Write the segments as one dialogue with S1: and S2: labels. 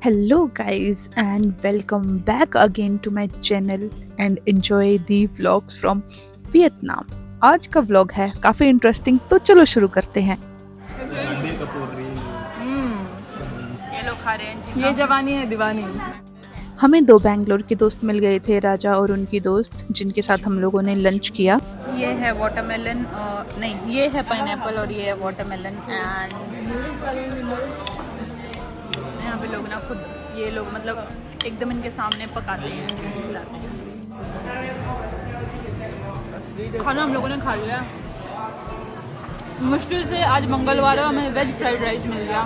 S1: Hello, guys, and welcome back again to my channel and enjoy the vlogs from Vietnam. आज का vlog है काफ़ी interesting, तो चलो शुरू करते हैं।
S2: रणबीर कपूर री
S1: ये लोग खा रहे हैं
S3: ये जवानी है दीवानी।
S1: हमें दो बैंगलोर के दोस्त मिल गए थे, राजा और उनकी दोस्त, जिनके साथ हम लोगों ने लंच किया।
S3: ये है वाटरमेलन, नहीं ये है पाइनएप्पल और ये है वाटरमेलन। एंड यहाँ पे लोग ना खुद ये लोग मतलब एकदम इनके सामने पकाते हैं, खिलाते हैं। खाना हम लोगों ने खा लिया। मुश्किल से आज मंगलवार है, हमें वेज फ्राइड राइस मिल गया,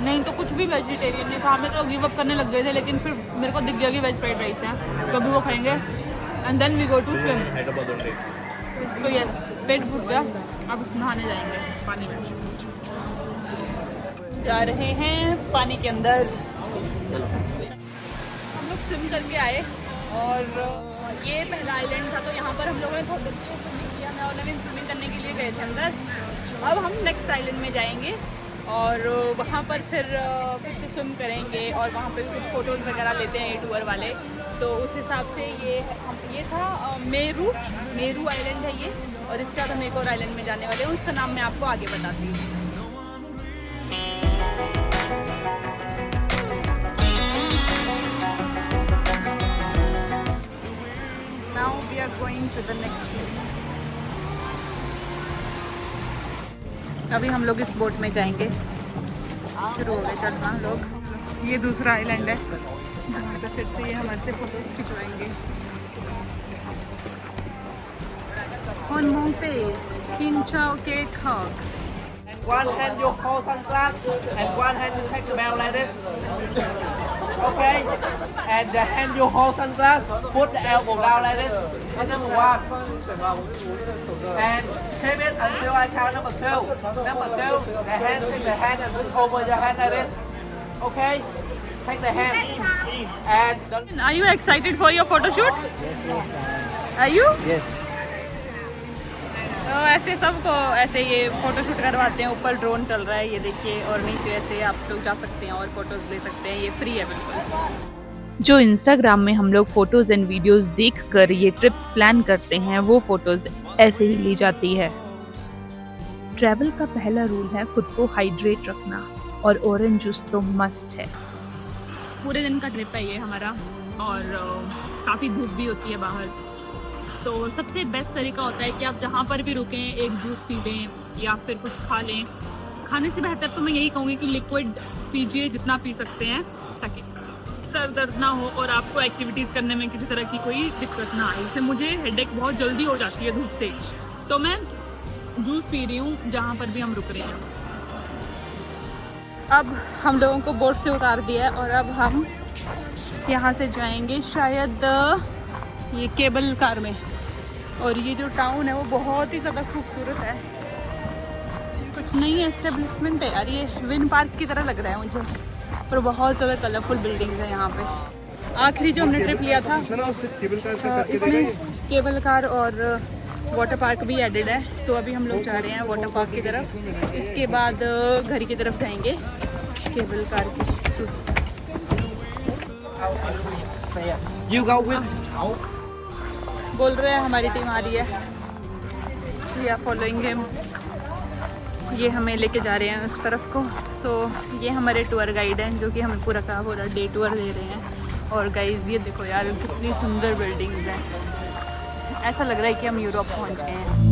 S3: नहीं तो कुछ भी वेजिटेरियन नहीं था। हमें तो गिव अप करने लग गए थे, लेकिन फिर मेरे को दिख गया कि वेज फ्राइड राइस है, तो अभी वो खाएंगे and then we go to swim. तो यस, पेट भूख गया, अब नहाने जाएंगे पानी में। जा रहे हैं पानी के अंदर। हम लोग स्विम करके आए और ये पहला आइलैंड था, तो यहाँ पर हम लोगों ने बहुत अच्छे से स्विमिंग किया। मैं और नवीन स्विमिंग करने के लिए गए थे अंदर। अब हम नेक्स्ट आइलैंड में जाएंगे और वहाँ पर फिर से स्विम करेंगे और वहाँ पे कुछ फ़ोटोज़ वगैरह लेते हैं टूर वाले। तो उस हिसाब से ये था मेरू आइलैंड है ये, और इसके बाद हम एक और आइलैंड में जाने वाले हैं, उसका नाम मैं आपको आगे बताती हूँ। Now we are going to the next place. अभी हम लोग इस बोट में जाएंगे, शुरू हो गए चलना लोग। ये दूसरा आइलैंड है जहाँ पे फिर से ये हमारे से photos खिंचवाएंगे। On monte, King Chau Ke Khok.
S4: One hand you hold sunglass and one hand you take the bell like this. Okay? And the hand you hold sunglass, put the elbow down like this. That's number one. And keep it until I count number two. Number two, the hand take the hand and put over your hand like this. Okay? Take the hand. And don't...
S3: Are you excited for your photo shoot? Are you?
S4: Yes.
S3: तो ऐसे सबको ऐसे ये photo shoot करवाते हैं। ऊपर drone चल रहा है, ये देखिए, और नीचे ऐसे आप लोग जा सकते हैं और फोटोज़ ले सकते हैं। ये फ्री है बिल्कुल।
S1: जो इंस्टाग्राम में हम लोग फोटोज एंड वीडियोस देखकर ये ट्रिप्स प्लान करते हैं, वो फोटोज ऐसे ही ली जाती है। ट्रैवल का पहला रूल है खुद को हाइड्रेट रखना, और ऑरेंज जूस तो मस्ट है।
S3: पूरे दिन का ट्रिप है ये हमारा, और काफ़ी धूप भी होती है बाहर। तो सबसे बेस्ट तरीका होता है कि आप जहाँ पर भी रुकें एक जूस पी लें या फिर कुछ खा लें। खाने से बेहतर तो मैं यही कहूँगी कि लिक्विड पीजिए जितना पी सकते हैं, ताकि सर दर्द ना हो और आपको एक्टिविटीज़ करने में किसी तरह की कोई दिक्कत ना आए। इससे मुझे हेडेक बहुत जल्दी हो जाती है धूप से, तो मैं जूस पी रही हूँ जहाँ पर भी हम रुक रहे हैं। अब हम लोगों को बोट से उतार दिया है और अब हम यहाँ से जाएंगे शायद ये केबल कार में। और ये जो टाउन है वो बहुत ही ज़्यादा खूबसूरत है, कुछ नई एस्टेब्लिशमेंट है यार। ये विन पार्क की तरह लग रहा है मुझे, और बहुत ज़्यादा कलरफुल बिल्डिंग्स है यहाँ पे। आखिरी जो हमने ट्रिप लिया था इसमें केबल कार और वाटर पार्क भी एडेड है। तो अभी हम लोग जा रहे हैं वाटर पार्क की तरफ, इसके बाद घर की तरफ जाएंगे केबल कार की।
S4: You go with...
S3: बोल रहे हैं हमारी टीम आ रही है, वी आर फॉलोइंग हिम। ये हमें लेके जा रहे हैं उस तरफ को। सो ये हमारे टूर गाइड हैं जो कि हमें पूरा का पूरा डे टूर दे रहे हैं। और गाइस ये देखो यार, कितनी सुंदर बिल्डिंग्स हैं, ऐसा लग रहा है कि हम यूरोप पहुंच गए हैं।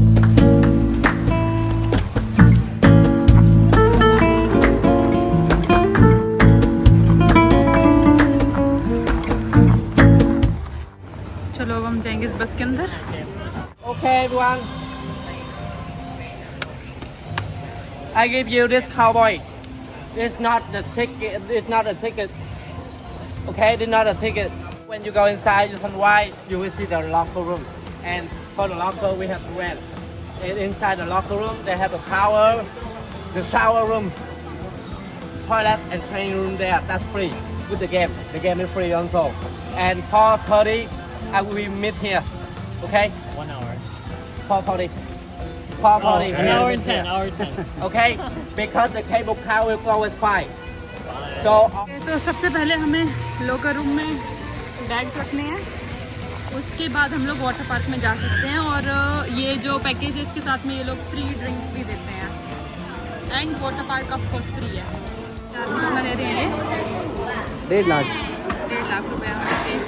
S3: चलो अब हम जाएंगे इस बस के अंदर।
S4: Okay, everyone. I give you this cowboy. It's not the ticket. It's not a ticket. Okay, it's not a ticket. When you go inside, you can ride. You will see the locker room, and for the locker we have to rent. And inside the locker room, they have a shower, the shower room, toilet, and training room there. That's free with the game. The game is free also. And 4:30, I will meet here. Okay?
S2: 1 hour
S4: 4:40. 4:40.
S2: an hour and 10 hour 10
S4: Okay? Because the cable car will go as 5. So
S3: तो सबसे पहले हमें लोकर room में bags रखने हैं, उसके बाद हम लोग वाटर पार्क में जा सकते हैं। और ये जो पैकेज है इसके साथ में ये लोग फ्री ड्रिंक्स भी देते हैं and water park of course free है। कितना ले रहे हैं?
S4: 1.5 लाख।
S3: 1.5 लाख रुपये हमारे।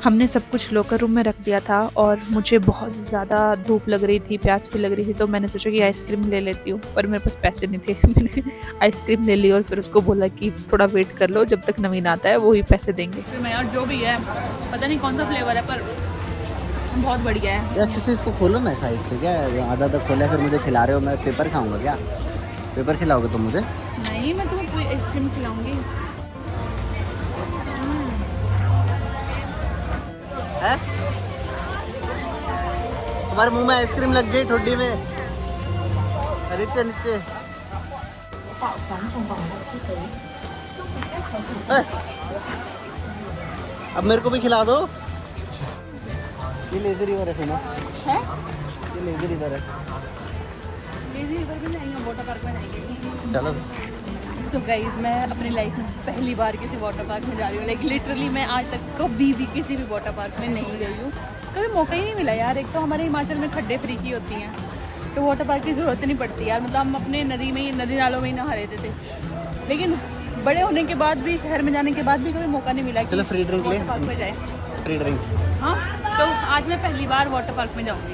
S1: हमने सब कुछ लोकर रूम में रख दिया था और मुझे बहुत ज़्यादा धूप लग रही थी, प्यास भी लग रही थी, तो मैंने सोचा कि आइसक्रीम ले लेती हूँ, पर मेरे पास पैसे नहीं थे। मैंने आइसक्रीम ले ली और फिर उसको बोला कि थोड़ा वेट कर लो, जब तक नवीन आता है वो ही पैसे देंगे।
S3: फिर मैं यार जो भी है, पता नहीं कौन सा फ्लेवर है पर बहुत बढ़िया है।
S5: अच्छे से इसको खोलो ना साइड से, क्या आधा आधा खोला फिर मुझे खिला रहे हो, मैं पेपर खाऊंगा क्या? पेपर खिलाओगे तुम मुझे?
S3: नहीं, मैं तुम्हें पूरी आइसक्रीम खिलाऊंगी।
S5: है तुम्हारे मुंह में आइसक्रीम लग गई ठोडी में। नीचे नीचे अब मेरे को भी खिला दो। ये लेज़ी रिवर है, सुनो
S3: है?
S5: ये लेज़ी रिवर है।
S3: लेज़ी रिवर भी जाएंगे, वाटर पार्क में जाएंगे।
S5: चलो
S3: सो गाइस, मैं अपनी लाइफ में पहली बार किसी वाटर पार्क में जा रही हूँ। लाइक लिटरली मैं आज तक कभी भी किसी भी वाटर पार्क में नहीं गई हूँ, कभी मौका ही नहीं मिला यार। एक तो हमारे हिमाचल में खड्डे फ्री की होती हैं, तो वाटर पार्क की ज़रूरत नहीं पड़ती यार। मतलब हम अपने नदी में ही, नदी नालों में ही नहा लेते थे, लेकिन बड़े होने के बाद भी, शहर में जाने के बाद भी कभी मौका नहीं मिला।
S5: चलो फ्री ड्रिंक ले,
S3: वाटर पार्क में जाए।
S5: Free drink.
S3: हाँ, तो आज मैं पहली बार वाटर पार्क में जाऊँगी।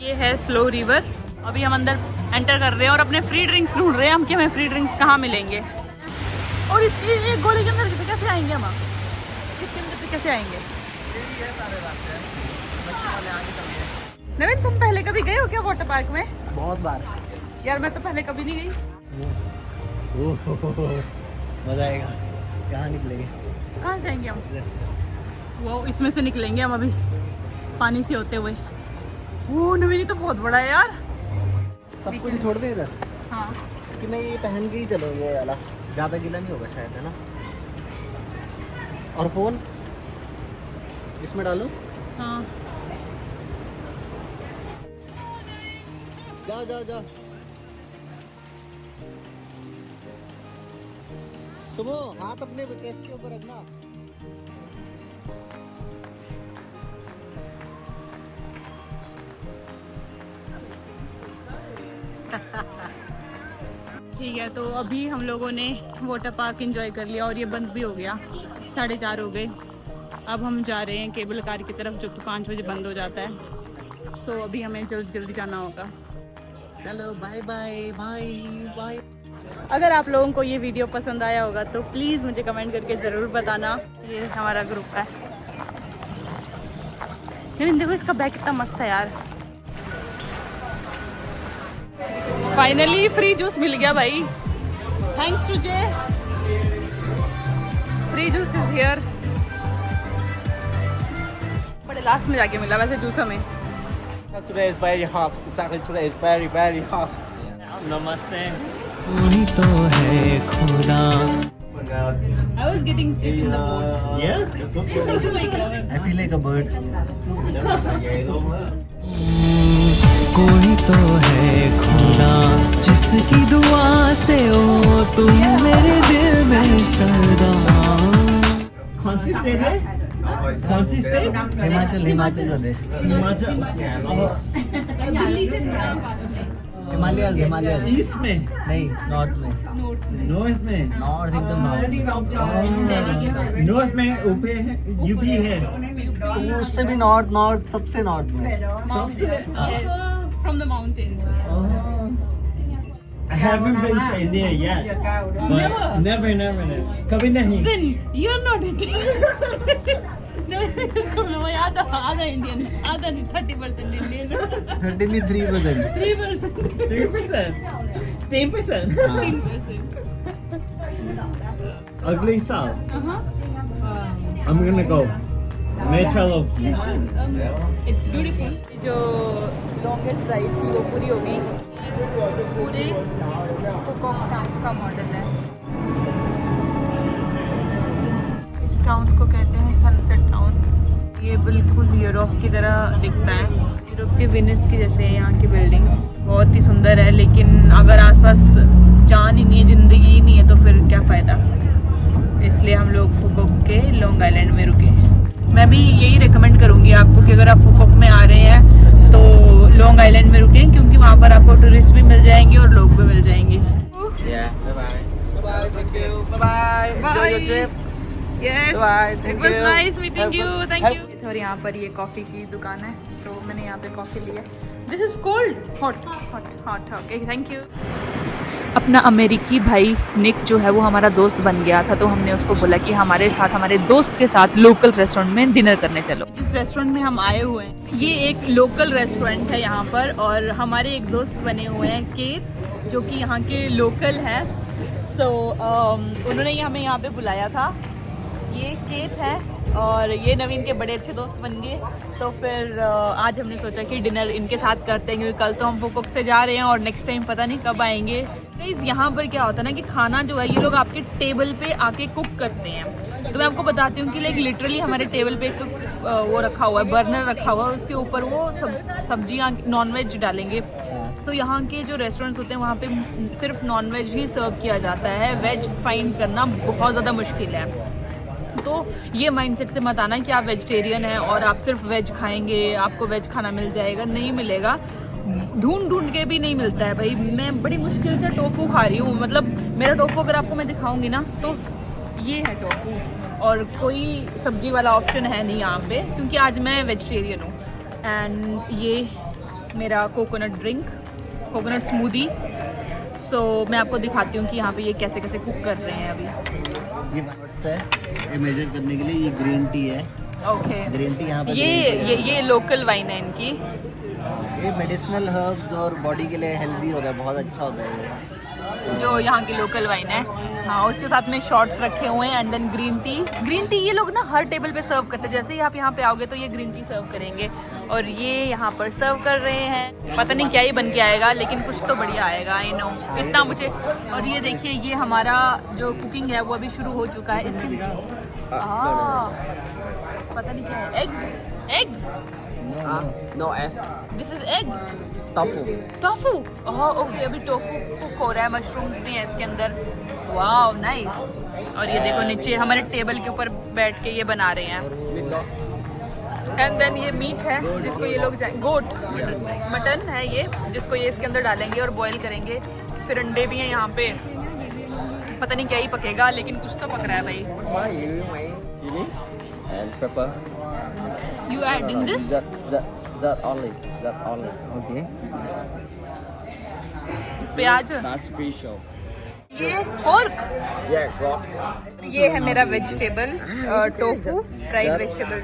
S3: ये है स्लो रिवर। अभी हम अंदर एंटर कर रहे हैं और अपने फ्री ड्रिंक्स ढूंढ रहे हैं हम कि हमें फ्री ड्रिंक्स कहाँ मिलेंगे। और एक गोली के अंदर कैसे आएंगे हम? इसके अंदर से कैसे आएंगे? नवीन, तुम पहले कभी गए हो क्या वाटर पार्क में?
S5: बहुत बार
S3: यार मैं तो पहले कभी नहीं गई।
S5: मजा आएगा। कहाँ निकलेंगे?
S3: कहाँ से आएंगे हम? वो इसमें से निकलेंगे हम अभी पानी से होते हुए। वो नवीन, तो बहुत बड़ा है यार।
S5: सब कुछ छोड़ दे इधर।
S3: हाँ,
S5: कि मैं ये पहन के ही चलूँगा, ये वाला ज़्यादा गीला नहीं होगा शायद, है ना? और फोन इसमें डालो।
S3: हाँ।
S5: जाओ जाओ जाओ। सुनो, हाथ अपने चेस्ट के ऊपर रखना।
S3: ठीक है, तो अभी हम लोगों ने वाटर पार्क एंजॉय कर लिया और ये बंद भी हो गया। 4:30 हो गए। अब हम जा रहे हैं केबल कार की तरफ, जो कि 5 बजे बंद हो जाता है। सो अभी हमें जल्दी जल्दी जाना होगा।
S5: चलो बाय बाय बाय बाय।
S3: अगर आप लोगों को ये वीडियो पसंद आया होगा तो प्लीज़ मुझे कमेंट करके ज़रूर बताना। ये हमारा ग्रुप है। लेकिन देखो इसका बैग कितना मस्त है यार। फाइनली फ्री जूस मिल गया भाई। थैंक्स तुझे। Free juice is here. बड़े लास्ट में जाके मिला वैसे जूस हमें।
S4: today is very hot. Exactly, today is very very hot.
S2: Namaste.
S6: कोई तो है खुदा।
S3: I was getting sick in the boat.
S2: Yes?
S5: I feel like a bird.
S6: कोई तो है खुदा जिसकी दुआ से हो तुम मेरे दिल में सदा।
S2: कौन सी स्टेट है? कौन सी स्टेट?
S5: हिमाचल, हिमाचल प्रदेश।
S2: हिमाचल।
S3: दिल्ली से थोड़ा पास में।
S5: हिमालय, हिमालय
S2: ईस्ट में?
S5: नहीं, नॉर्थ में।
S2: नॉर्थ में?
S5: नॉर्थ एकदम नॉर्थ।
S2: नॉर्थ में ऊपी है, यूपी है।
S5: तो उससे भी नॉर्थ, नॉर्थ सबसे नॉर्थ में।
S2: सबसे
S3: From the mountains.
S2: I haven't been to India yet. But never. कभी नहीं.
S3: Then you're not Indian. No, आधा इंडियन, आधा नहीं, 30% Indian,
S5: 33%।
S3: 3%।
S2: 3%. 10%. Ugly South. I'm gonna go. मैं चलो.
S3: It's beautiful. जो लॉन्गेस्ट राइड थी वो पूरी हो गई। पूरे फुकॉक टाउन का मॉडल है। इस टाउन को कहते हैं सनसेट टाउन। ये बिल्कुल यूरोप की तरह दिखता है। यूरोप के वेनिस की जैसे है यहाँ की बिल्डिंग्स, बहुत ही सुंदर है, लेकिन अगर आसपास जान ही नहीं है, ज़िंदगी ही नहीं है, तो फिर क्या फ़ायदा। इसलिए हम लोग फुकोक के लॉन्ग आइलैंड में रुके। मैं भी यही रिकमेंड करूँगी आपको कि अगर आप फुकोक में आ रहे हैं तो लॉन्ग आइलैंड में रुकें, क्योंकि वहाँ पर आपको टूरिस्ट भी मिल जाएंगे और लोग भी मिल जाएंगे।
S4: Yeah, bye-bye. Bye-bye, thank you. Bye-bye. Enjoy your trip.
S3: Yes,
S4: Bye,
S3: it
S4: thank
S3: was
S4: you.
S3: nice meeting you. Thank
S4: Have-
S3: you. और यहाँ पर ये कॉफ़ी की दुकान है, तो मैंने यहाँ पे कॉफ़ी ली है। This is cold, hot, hot, hot. Okay, thank you.
S1: अपना अमेरिकी भाई निक जो है वो हमारा दोस्त बन गया था, तो हमने उसको बोला कि हमारे साथ, हमारे दोस्त के साथ लोकल रेस्टोरेंट में डिनर करने चलो।
S3: जिस रेस्टोरेंट में हम आए हुए हैं, ये एक लोकल रेस्टोरेंट है यहाँ पर, और हमारे एक दोस्त बने हुए हैं केत, जो कि यहाँ के लोकल है। सो उन्होंने ही हमें यहाँ पे बुलाया था। ये केत है और ये नवीन के बड़े अच्छे दोस्त बन गए, तो फिर आज हमने सोचा कि डिनर इनके साथ करते हैं, क्योंकि कल तो हम फुकोक से जा रहे हैं और नेक्स्ट टाइम पता नहीं कब आएंगे। गाइस, यहाँ पर क्या होता है ना कि खाना जो है ये लोग आपके टेबल पे आके कुक करते हैं। तो मैं आपको बताती हूँ कि लाइक लिटरली हमारे टेबल पे एक वो रखा हुआ है, बर्नर रखा हुआ है, उसके ऊपर वो सब्जियाँ नॉनवेज डालेंगे। सो यहाँ के जो रेस्टोरेंट्स होते हैं वहाँ पे सिर्फ नॉनवेज ही सर्व किया जाता है, वेज फाइंड करना बहुत ज़्यादा मुश्किल है। तो ये माइंडसेट से मत आना कि आप वेजिटेरियन हैं और आप सिर्फ वेज खाएंगे, आपको वेज खाना मिल जाएगा, नहीं मिलेगा। ढूंढ ढूंढ के भी नहीं मिलता है भाई। मैं बड़ी मुश्किल से टोफू खा रही हूँ, मतलब मेरा टोफू अगर आपको मैं दिखाऊंगी ना, तो ये है टोफू, और कोई सब्जी वाला ऑप्शन है नहीं यहाँ पे, क्योंकि आज मैं वेजिटेरियन हूँ। एंड ये मेरा कोकोनट ड्रिंक, कोकोनट स्मूदी। सो मैं आपको दिखाती हूँ कि यहाँ पे ये कैसे कैसे कुक कर रहे हैं अभी।
S5: ये वर्ड्स है, ये मेजर करने के लिए। ये ग्रीन टी है।
S3: ओके,
S5: ग्रीन टी यहाँ पे
S3: ये लोकल वाइन है इनकी।
S5: ये मेडिसिनल हर्ब्स और बॉडी के लिए हेल्दी होता है, बहुत अच्छा होता है ये।
S3: जो यहाँ की लोकल वाइन है। हाँ, उसके साथ में शॉट्स रखे हुए हैं and then green tea. Green tea ये लोग ना हर टेबल पे सर्व करते हैं, जैसे ही आप यहाँ पे आओगे तो ये ग्रीन टी सर्व करेंगे, और ये यहाँ पर सर्व कर रहे हैं। पता नहीं क्या ही बन के आएगा, लेकिन कुछ तो बढ़िया आएगा, आई नो, इतना मुझे। और ये देखिए, ये हमारा जो कुकिंग है वो अभी शुरू हो चुका है। इसके पता नहीं क्या है, egg
S4: No S.
S3: This is egg
S4: Tofu.
S3: Tofu. Okay, अभी टोफू कुक हो रहा है, मशरूम्स भी हैं इसके अंदर। Wow, nice. और ये देखो नीचे हमारे टेबल के ऊपर बैठ के ये बना रहे हैं। एंड देन ये मीट है जिसको ये लोग गोट मटन है ये, जिसको ये इसके अंदर डालेंगे और बॉईल करेंगे। फिर अंडे भी हैं यहाँ पे, पता नहीं क्या ही पकेगा, लेकिन कुछ तो पक रहा है भाई।
S4: Chili and pepper.
S3: You add in this?
S4: That only.
S5: Okay.
S3: प्याज।
S4: That's special.
S3: ये पोर्क।
S4: Yeah, rock.
S3: ये है मेरा वेजिटेबल टोफू, फ्राइड वेजिटेबल।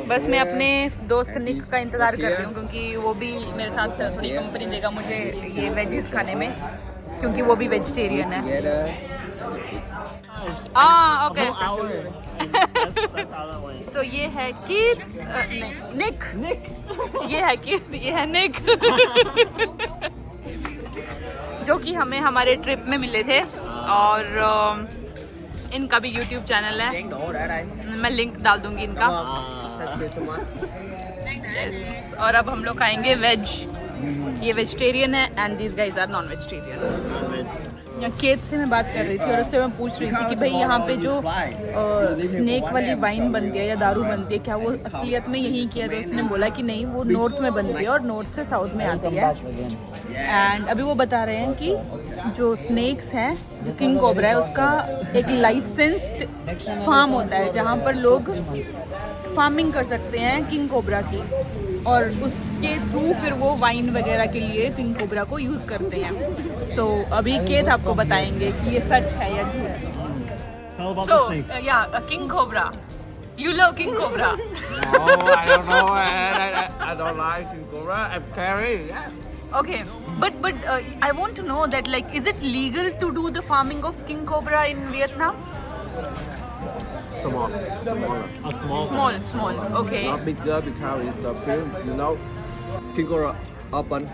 S3: बस मैं अपने दोस्त निक का इंतज़ार कर रही हूँ, क्योंकि वो भी मेरे साथ थोड़ी कंपनी देगा मुझे ये वेजिस खाने में, क्योंकि वो भी वेजिटेरियन है। ओके। सो ये है कीथ, निक। ये है कीथ, ये है निक। जो कि हमें हमारे ट्रिप में मिले थे, और इनका भी यूट्यूब चैनल है, मैं लिंक डाल दूंगी इनका। और अब हम लोग खाएंगे वेज। ये वेजिटेरियन है and this guys are non vegetarian. केत से मैं बात कर रही थी और उससे मैं पूछ रही थी कि भाई यहाँ पे जो स्नेक वाली वाइन बनती है या दारू बनती है, क्या वो असलियत में यहीं की है? तो उसने बोला कि नहीं, वो नॉर्थ में बनती है और नॉर्थ से साउथ में आती है। एंड अभी वो बता रहे हैं कि जो स्नेक्स हैं, जो किंग कोबरा है, उसका एक लाइसेंस्ड फार्म होता है जहाँ पर लोग फार्मिंग कर सकते हैं किंग कोबरा की, और उसके थ्रू फिर वो वाइन वगैरह के लिए किंग कोबरा को यूज़ करते हैं। सो अभी केत आपको बताएंगे कि ये सच है या झूठ।
S2: Tell about
S3: So
S2: the snakes.
S3: King Cobra. You love King Cobra.
S4: No, I don't know. I don't like King Cobra. I'm scary. Yeah.
S3: Okay, but I want to know that, like, is it legal to do the farming of King Cobra in Vietnam?
S4: Small.
S2: A small.
S3: Small. Okay.
S4: Not bigger because it's a film. You know, King Cobra open,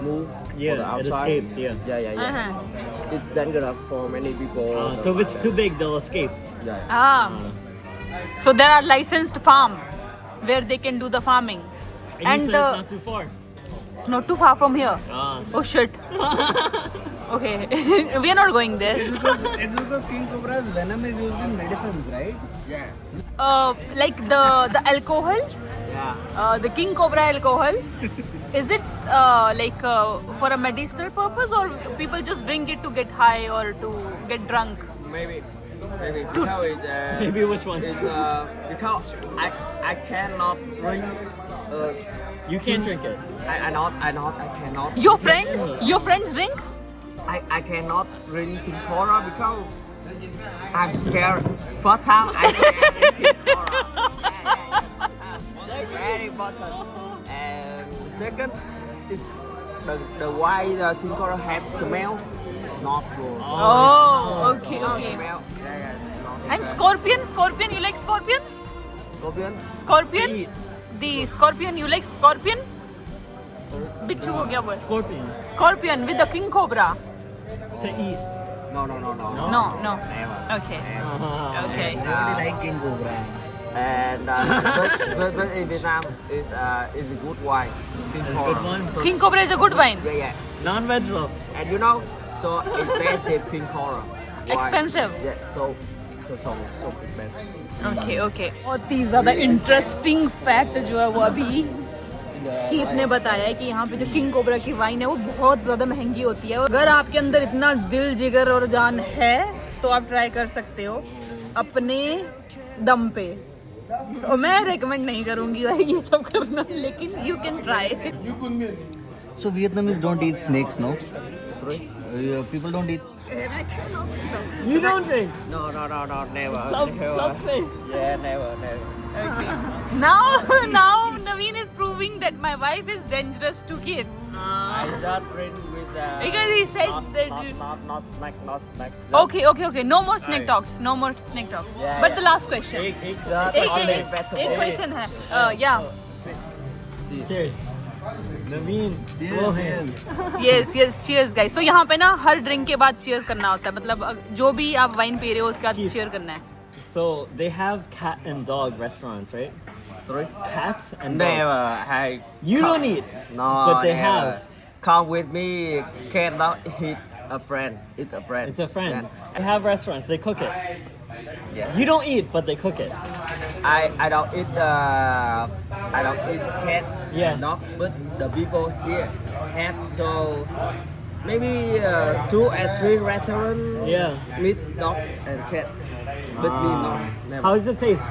S4: move
S2: Yeah,
S4: for the
S2: it
S4: outside.
S2: escapes, yeah.
S4: Yeah.
S3: Uh-huh.
S4: It's dangerous for many people.
S2: So if it's too big, they'll escape.
S4: Yeah.
S3: So there are licensed farm where they can do the farming.
S2: And
S3: And
S2: you said it's not too far.
S3: not too far from here.
S2: Ah.
S3: Oh shit. Okay, we are not going there.
S5: It's because king cobra's venom is used in medicines, right?
S3: Like the alcohol, the king cobra alcohol. Is it for a medicinal purpose, or people just drink it to get high or to get drunk?
S4: Maybe because it's
S2: Maybe which one?
S4: because I cannot drink.
S2: You can't drink it.
S4: I cannot.
S3: Your friends drink?
S4: I cannot drink King Cobra because I'm scared. First time I drink King Cobra. Very important. And second is the way the King Cobra have smell. Not good.
S3: Oh, okay,
S4: Not
S3: okay.
S4: smell. Not
S3: And scorpion, you like scorpion?
S4: Scorpion.
S3: Scorpion?
S4: Eat.
S3: The scorpion, you like scorpion? बिच्छू हो गया वो.
S2: Scorpion.
S3: Scorpion with the king cobra.
S2: To eat.
S4: No.
S3: No.
S4: Never.
S3: Okay.
S2: Ah.
S3: Okay.
S5: Nobody like king cobra.
S4: And but in Vietnam is a good wine. King
S2: That's a
S4: Cobra.
S2: good one.
S4: So,
S3: King cobra is a good wine.
S4: yeah.
S2: Non-veg though.
S4: And you know, so expensive King Cobra. wine.
S3: Expensive?
S4: Yeah. So expensive.
S3: Okay. बहुत ही ज़्यादा interesting fact जो है वो अभी कीत ने बताया है कि यहाँ पे जो किंग कोबरा की वाइन है वो बहुत ज़्यादा महंगी होती है. अगर आपके अंदर इतना दिल जिगर और जान है तो आप ट्राई कर सकते हो अपने दम पे. तो मैं रेकमेंड नहीं करूँगी भाई ये सब करना, लेकिन you can try.
S5: So Vietnamese don't eat snakes, no?
S4: Sorry.
S5: People don't eat.
S2: You don't drink.
S4: No, never.
S2: Something.
S4: Yeah, never.
S3: Now Naveen is proving that my wife is dangerous to kids.
S4: I just drink with
S3: Because he said that.
S4: not snack.
S3: Okay. No more snake talks.
S4: Yeah,
S3: But
S4: yeah.
S3: the last question.
S2: Egg.
S3: एक question है. Yeah.
S2: Cheers. Naveen. Slow hands.
S3: Yes. Cheers, guys. So यहाँ पे ना हर drink के बाद cheers करना होता है. मतलब जो भी आप वाइन पी रहे हो उसके बाद cheer करना है.
S2: So they have cat and dog restaurants, right?
S4: Sorry.
S2: Cats and dogs.
S4: Never. Hey.
S2: You don't eat.
S4: No.
S2: But they
S4: never.
S2: have.
S4: Come with me. Cannot hit a friend. It's a friend.
S2: It's a friend.
S4: Yeah.
S2: They have restaurants. They cook it.
S4: Yeah.
S2: You don't eat, but they cook it.
S4: I don't eat cat.
S2: Yeah.
S4: Dog, but the people here have so maybe 2 or 3 restaurants.
S2: Yeah.
S4: Meat, dog, and cat. But me no. Never.
S2: How does it taste?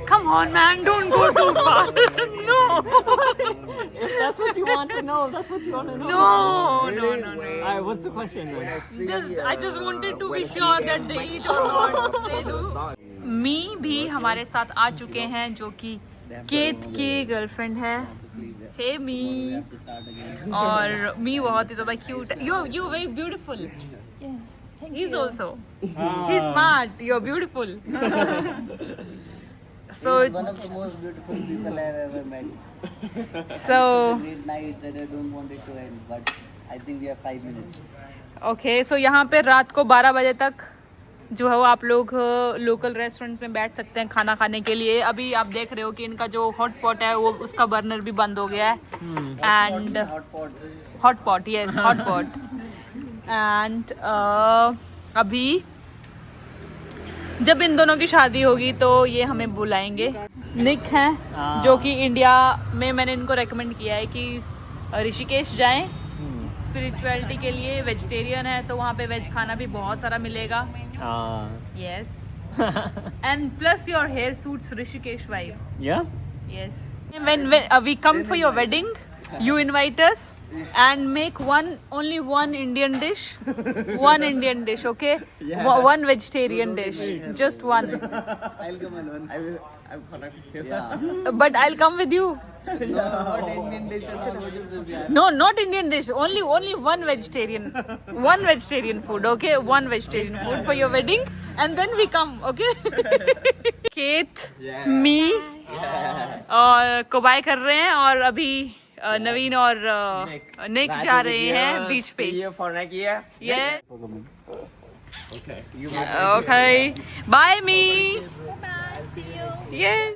S3: Come on, man. Don't go too far. No.
S2: If that's what you want to know, that's what you want to know.
S3: No.
S2: Alright, what's the question then?
S3: I just wanted to be sure that they eat or not. They do. मी भी हमारे साथ आ चुके हैं जो कि केत की girlfriend है. हे मी. और मी बहुत ही ज्यादा क्यूट है. You very beautiful. He's also. He's smart. You're beautiful. So
S5: One of the most beautiful people I've ever met.
S3: so
S5: Great night that I don't want it to end, but I think we have 5 minutes.
S3: okay. So यहाँ पे रात को 12 बजे तक जो है वो आप लोग लोकल रेस्टोरेंट में बैठ सकते हैं खाना खाने के लिए. अभी आप देख रहे हो कि इनका जो हॉट पॉट है वो उसका बर्नर भी बंद हो गया है. And hot pot yes hot pot. And अभी जब इन दोनों की शादी होगी तो ये हमें बुलाएंगे. निक हैं जो कि इंडिया में मैंने इनको रेकमेंड किया है कि ऋषिकेश जाएं स्पिरिचुअलिटी के लिए. वेजिटेरियन है तो वहाँ पे वेज खाना भी बहुत सारा मिलेगा. Yes. And plus your hair suits Rishikesh vibe.
S2: Yeah?
S3: Yes. When we come for your wedding, you invite us and make only one Indian dish. One Indian dish, okay? One vegetarian dish. Just one.
S5: I'll come alone.
S4: I'm connected with you.
S5: Yeah.
S3: But I'll come with you.
S5: Not Indian dishes. What is this, yeah?
S3: No, not Indian dish. Only one vegetarian. One vegetarian food, okay? One vegetarian food for your wedding. And then we come, okay? Kate, me, और को bye कर रहे हैं और अभी नवीन और निक जा रहे हैं बीच पे.
S4: See you for next year.
S3: Yeah.
S2: Okay.
S3: Okay. Bye, me. Bye. See you. Yes.